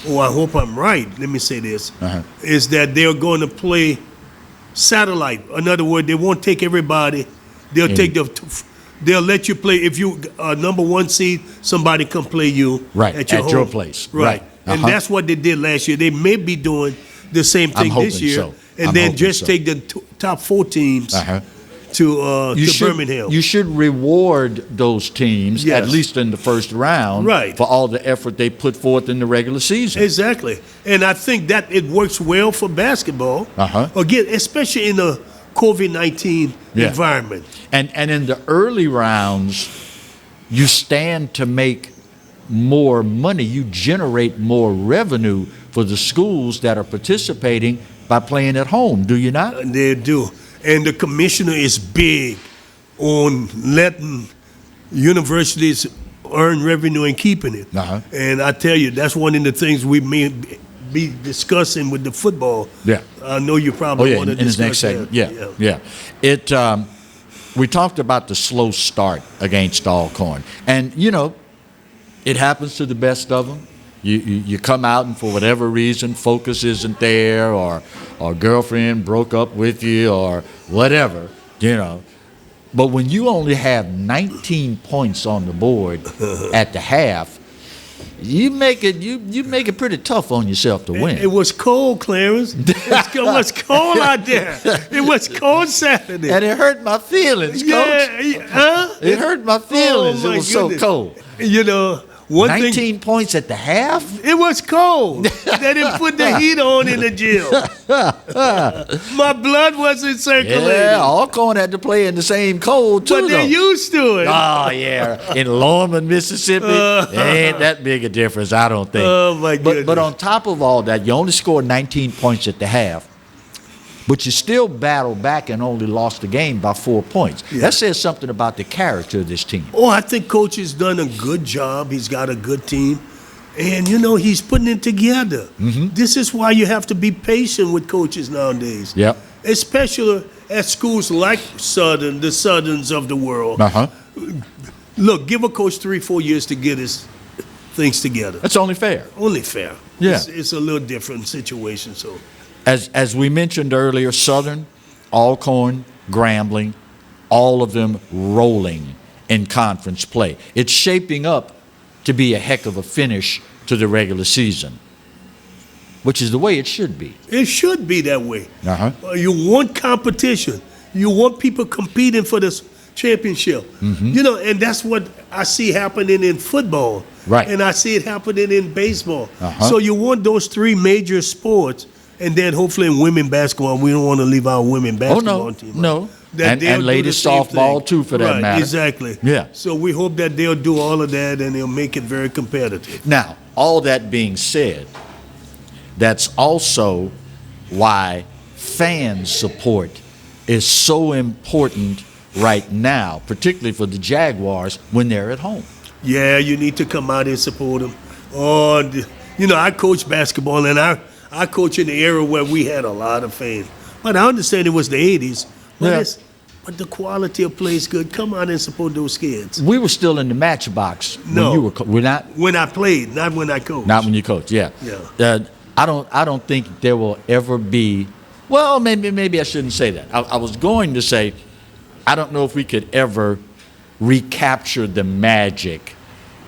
or I hope I'm right, let me say this, is that they're going to play satellite. In other words, they won't take everybody. They'll let you play. If you number one seed, somebody come play you at your place. Right. And that's what they did last year. They may be doing the same thing this year. So. And then just take the top 4 teams to Birmingham. You should reward those tems, Yes. at least in the first round, Right. for all the effort they put forth in the regular season. Exactly. And I think that it works well for basketball. Again, especially in a COVID-19 environment. And in the early rounds, you stand to make more money. You generate more revenue for the schools that are participating by playing at home, do you not? They do. And the commissioner is big on letting universities earn revenue and keeping it. And I tell you, that's one of the things we may be discussing with the football. Yeah. I know you probably want to discuss in his next segment. Yeah. We talked about the slow start against Alcorn. And, you know, it happens to the best of them. You come out and for whatever reason, focus isn't there, or girlfriend broke up with you, or whatever, you know. But when you only have 19 points on the board at the half, you make it pretty tough on yourself to win. It was cold, Clarence. It was cold out there. It was cold Saturday. And it hurt my feelings, Coach. It hurt my feelings. It was so cold. You know, 19 points at the half? It was cold. They didn't put the heat on in the gym. My blood wasn't circulating. Yeah, Alcorn had to play in the same cold, too, But they're used to it. Oh, yeah. In Lorman, Mississippi, ain't that big a difference, I don't think. Oh, my goodness. But on top of all that, you only scored 19 points at the half, but you still battled back and only lost the game by 4 points. Yeah. That says something about the character of this team. Oh, I think Coach has done a good job. He's got a good team. And, you know, he's putting it together. Mm-hmm. This is why you have to be patient with coaches nowadays. Yep. Especially at schools like Southern, the Southerns of the world. Uh-huh. Look, give a coach 3-4 years to get his things together. That's only fair. Only fair. Yeah. It's a little different situation, so. As we mentioned earlier, Southern, Alcorn, Grambling, all of them rolling in conference play. It's shaping up to be a heck of a finish to the regular season, which is the way it should be. It should be that way. Uh-huh. You want competition. You want people competing for this championship. Mm-hmm. You know, and that's what I see happening in football. Right. And I see it happening in baseball. Uh-huh. So you want those three major sports. And then hopefully in women basketball, we don't want to leave our women basketball team. No. And ladies softball too, for that matter. Exactly. Yeah. So we hope that they'll do all of that and they'll make it very competitive. Now, all that being said, that's also why fan support is so important right now, particularly for the Jaguars when they're at home. Yeah, you need to come out and support them. Oh, you know, I coach basketball and I coach in the era where we had a lot of fans. But I understand it was the 80s. But the quality of play is good. Come out and support those kids. We were still in the matchbox when you were we're not? When I played, not when I coached. Not when you coached, yeah. I don't think there will ever be, well, maybe I shouldn't say that. I was going to say, I don't know if we could ever recapture the magic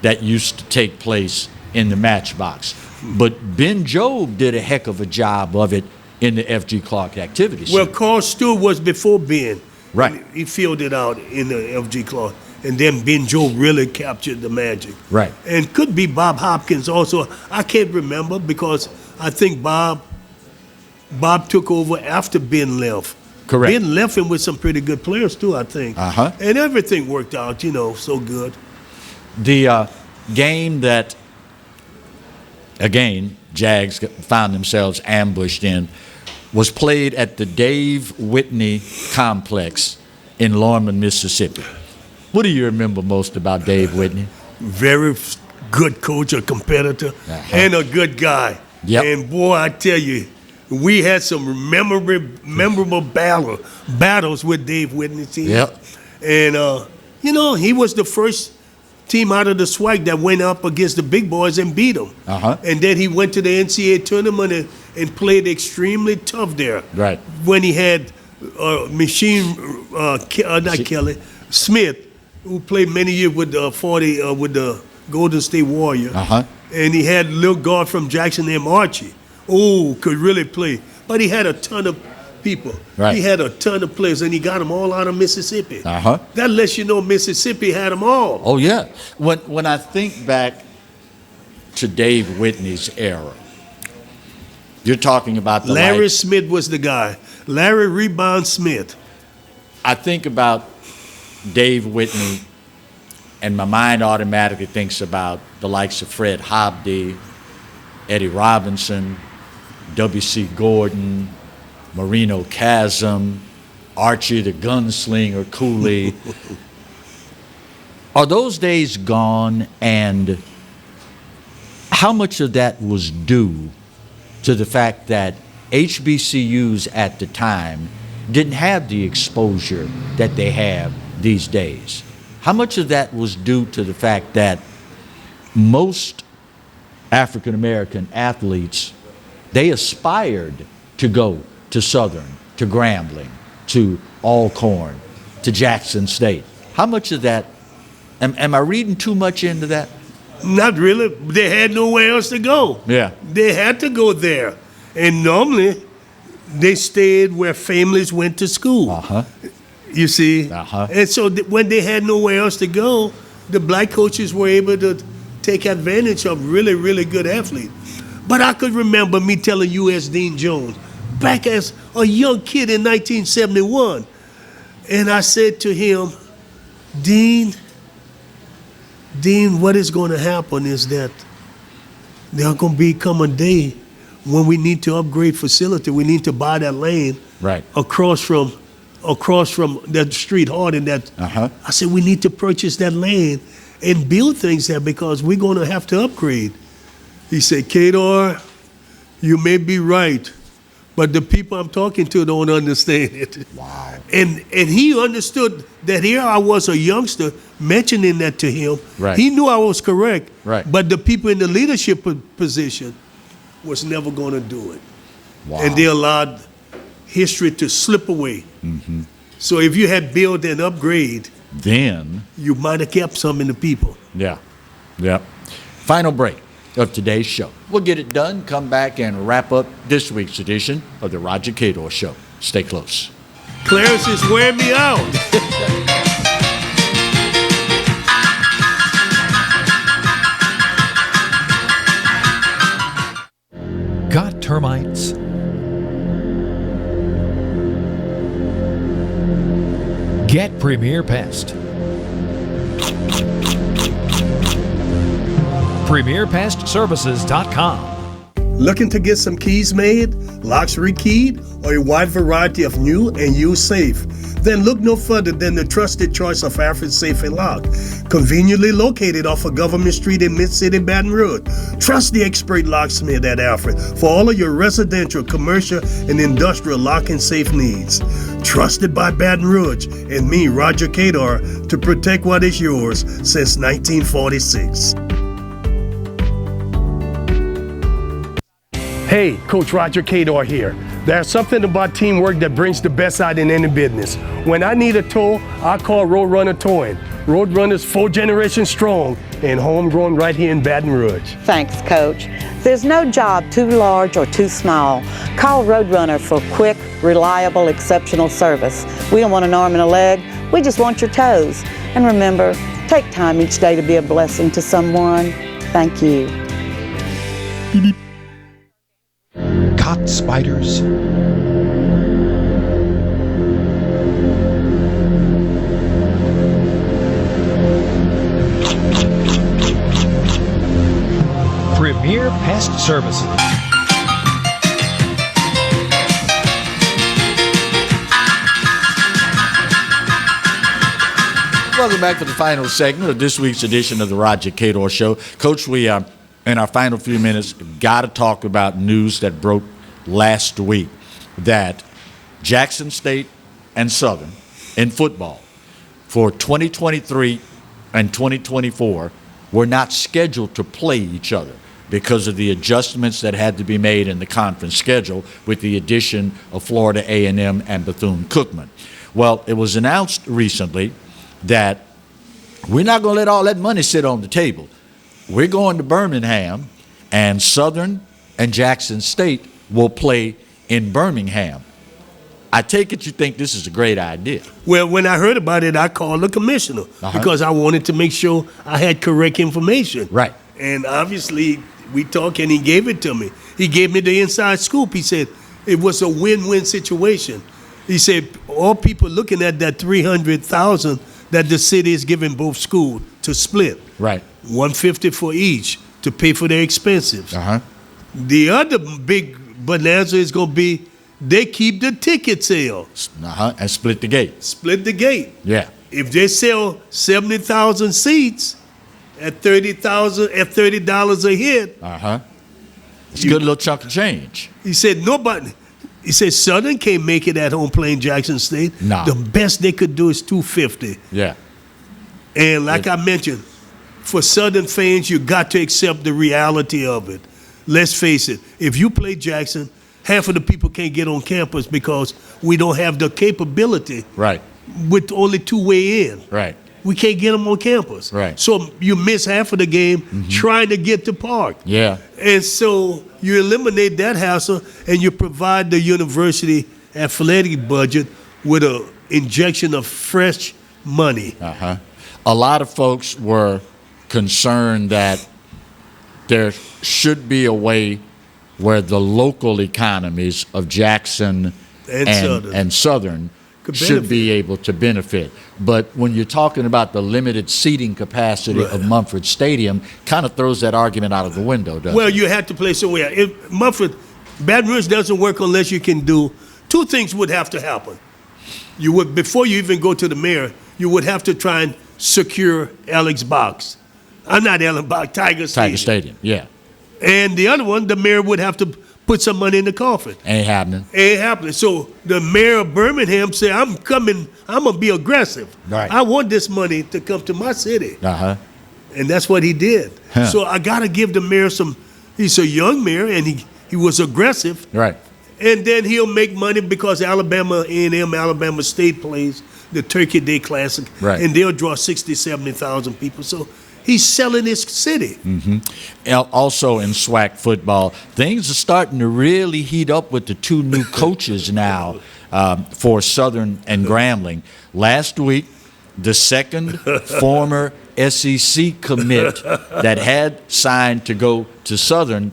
that used to take place in the matchbox. But Ben Jobe did a heck of a job of it in the F.G. Clark Activity Center. Well, Carl Stewart was before Ben. Right. He filled it out in the F.G. Clark. And then Ben Jobe really captured the magic. Right. And could be Bob Hopkins also. I can't remember because I think Bob took over after Ben left. Correct. Ben left him with some pretty good players too, I think. Uh-huh. And everything worked out, so good. The game that, again, Jags found themselves ambushed in was played at the Dave Whitney Complex in Lorman, Mississippi. What do you remember most about Dave Whitney? Very good coach, a competitor, and a good guy. Yep. And boy, I tell you, we had some memorable battles with Dave Whitney's team. Yep. And, he was the first team out of the SWAC that went up against the big boys and beat them. Uh-huh. And then he went to the NCAA tournament and played extremely tough there. Right. When he had Kelly, Smith, who played many years with the Golden State Warriors. Uh-huh. And he had little guard from Jackson named Archie. Oh, could really play. But he had a ton of people. Right. He had a ton of players, and he got them all out of Mississippi. Uh-huh. That lets you know Mississippi had them all. Oh, yeah. When I think back to Dave Whitney's era, you're talking about Larry Smith was the guy. Larry Rebound Smith. I think about Dave Whitney, and my mind automatically thinks about the likes of Fred Hobdy, Eddie Robinson, W.C. Gordon, Marino Chasm, Archie the Gunslinger Cooley. Are those days gone, and how much of that was due to the fact that HBCUs at the time didn't have the exposure that they have these days? How much of that was due to the fact that most African American athletes, they aspired to go to Southern, to Grambling, to Alcorn, to Jackson State? How much of that, am I reading too much into that? Not really. They had nowhere else to go. Yeah. They had to go there. And normally, they stayed where families went to school. Uh-huh. You see? Uh-huh. And so when they had nowhere else to go, the black coaches were able to take advantage of really, really good athletes. But I could remember me telling U.S. Dean Jones, back as a young kid in 1971, and I said to him, Dean, what is going to happen is that there's going to become a day when we need to upgrade facility. We need to buy that lane across from that street hard in that. I said, we need to purchase that lane and build things there because we're going to have to upgrade. He said, Cador, you may be right, but the people I'm talking to don't understand it. Wow. And he understood that here I was a youngster mentioning that to him. Right. He knew I was correct, right. But the people in the leadership position was never going to do it. Wow. And they allowed history to slip away. Mm-hmm. So if you had built an upgrade, then you might have kept some in the people. Yeah. Final break of today's show. We'll get it done, come back and wrap up this week's edition of the Roger Cador Show. Stay close. Clarence is wearing me out. Got termites? Get Premier Pest. PremierPestServices.com. Looking to get some keys made, locks rekeyed, or a wide variety of new and used safe? Then look no further than the trusted choice of Alfred Safe and Lock. Conveniently located off of Government Street in Mid-City, Baton Rouge. Trust the expert locksmith at Alfred for all of your residential, commercial, and industrial lock and safe needs. Trusted by Baton Rouge and me, Roger Cador, to protect what is yours since 1946. Hey, Coach Roger Cador here. There's something about teamwork that brings the best out in any business. When I need a tow, I call Roadrunner Towing. Roadrunner's 4 generations strong and homegrown right here in Baton Rouge. Thanks, Coach. There's no job too large or too small. Call Roadrunner for quick, reliable, exceptional service. We don't want an arm and a leg. We just want your toes. And remember, take time each day to be a blessing to someone. Thank you. Caught spiders? Premier Pest Services. Welcome back to the final segment of this week's edition of the Roger Cador Show. Coach, we in our final few minutes got to talk about news that broke last week that Jackson State and Southern in football for 2023 and 2024 were not scheduled to play each other because of the adjustments that had to be made in the conference schedule with the addition of Florida A&M and Bethune-Cookman. Well, it was announced recently that we're not going to let all that money sit on the table. We're going to Birmingham, and Southern and Jackson State will play in Birmingham. I take it you think this is a great idea. Well, when I heard about it, I called the commissioner because I wanted to make sure I had correct information. Right. And obviously, we talked and he gave it to me. He gave me the inside scoop. He said it was a win-win situation. He said all people looking at that $300,000 that the city is giving both schools to split. Right. $150 for each to pay for their expenses. The other big bonanza is going to be they keep the ticket sales. And split the gate. Split the gate. Yeah. If they sell 70,000 seats at $30 a hit. It's a good little chunk of change. He said nobody. He said Southern can't make it at home playing Jackson State. Nah. The best they could do is $250. Yeah. And like I mentioned, for Southern fans, you got to accept the reality of it. Let's face it. If you play Jackson, half of the people can't get on campus because we don't have the capability. Right. With only two-way in. Right. We can't get them on campus. Right. So you miss half of the game trying to get to park. Yeah. And so you eliminate that hassle and you provide the university athletic budget with an injection of fresh money. A lot of folks were concerned that there should be a way where the local economies of Jackson and Southern should be able to benefit. But when you're talking about the limited seating capacity of Mumford Stadium, kind of throws that argument out of the window, doesn't it? Well, you have to play somewhere. Baton Rouge doesn't work unless you can do two things would have to happen. You would, before you even go to the mayor, you would have to try and secure Alex Box. I'm not Alex Box, Tiger Stadium. Tiger Stadium, yeah. And the other one, the mayor would have to put some money in the coffin. Ain't happening. Ain't happening. So the mayor of Birmingham said, I'm coming, I'm going to be aggressive. Right. I want this money to come to my city. Uh-huh. And that's what he did. Huh. So I got to give the mayor some, he's a young mayor, and he was aggressive. Right. And then he'll make money because Alabama A&M, Alabama State plays the Turkey Day Classic. Right. And they'll draw 60,000, 70,000 people. So he's selling his city. Mm-hmm. Also in SWAC football, things are starting to really heat up with the two new coaches now for Southern and Grambling. Last week, the second former SEC commit that had signed to go to Southern,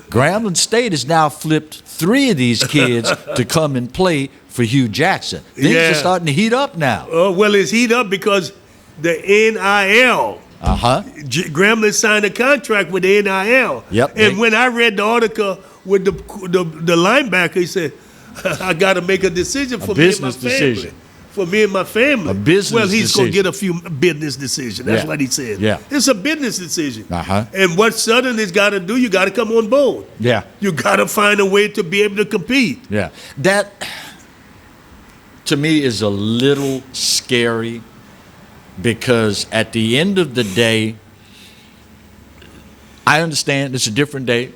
Grambling State has now flipped 3 of these kids to come and play for Hugh Jackson. Things are starting to heat up now. Well, it's heat up because the NIL. Grambling signed a contract with the NIL. Yep. And when I read the article with the linebacker, he said, I got to make a decision for me and my family. Decision. For me and my family. A business Well, he's going to decision. get a few business decisions. That's what he said. Yeah. It's a business decision. Uh-huh. And what Southern has got to do, you got to come on board. Yeah. You got to find a way to be able to compete. Yeah. That, to me, is a little scary because at the end of the day, I understand it's a different day.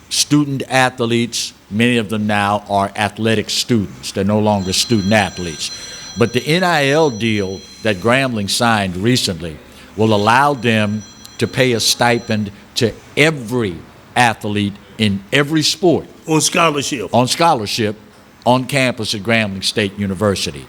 Student athletes, many of them now are athletic students. They're no longer student athletes. But the NIL deal that Grambling signed recently will allow them to pay a stipend to every athlete in every sport. On scholarship. On campus at Grambling State University.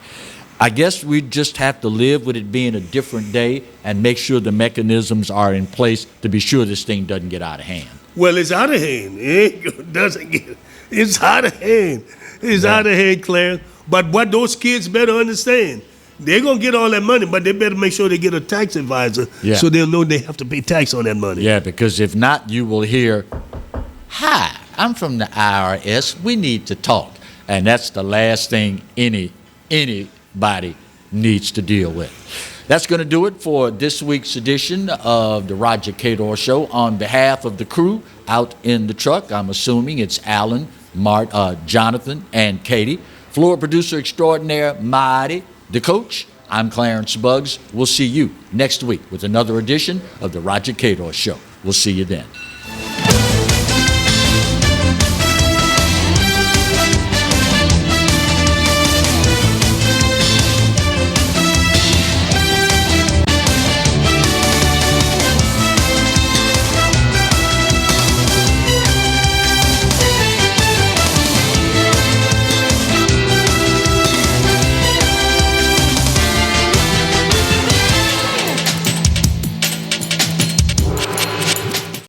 I guess we just have to live with it being a different day and make sure the mechanisms are in place to be sure this thing doesn't get out of hand. Well, it's out of hand. It's out of hand. It's out of hand, Clarence. But what those kids better understand, they're going to get all that money, but they better make sure they get a tax advisor so they'll know they have to pay tax on that money. Yeah, because if not, you will hear, "Hi, I'm from the IRS. We need to talk." And that's the last thing anybody needs to deal with. That's going to do it for this week's edition of the Roger Cador Show. On behalf of the crew out in the truck, I'm assuming it's Alan, Jonathan, and Katie. Floor producer extraordinaire, Marty, the coach. I'm Clarence Buggs. We'll see you next week with another edition of the Roger Cador Show. We'll see you then.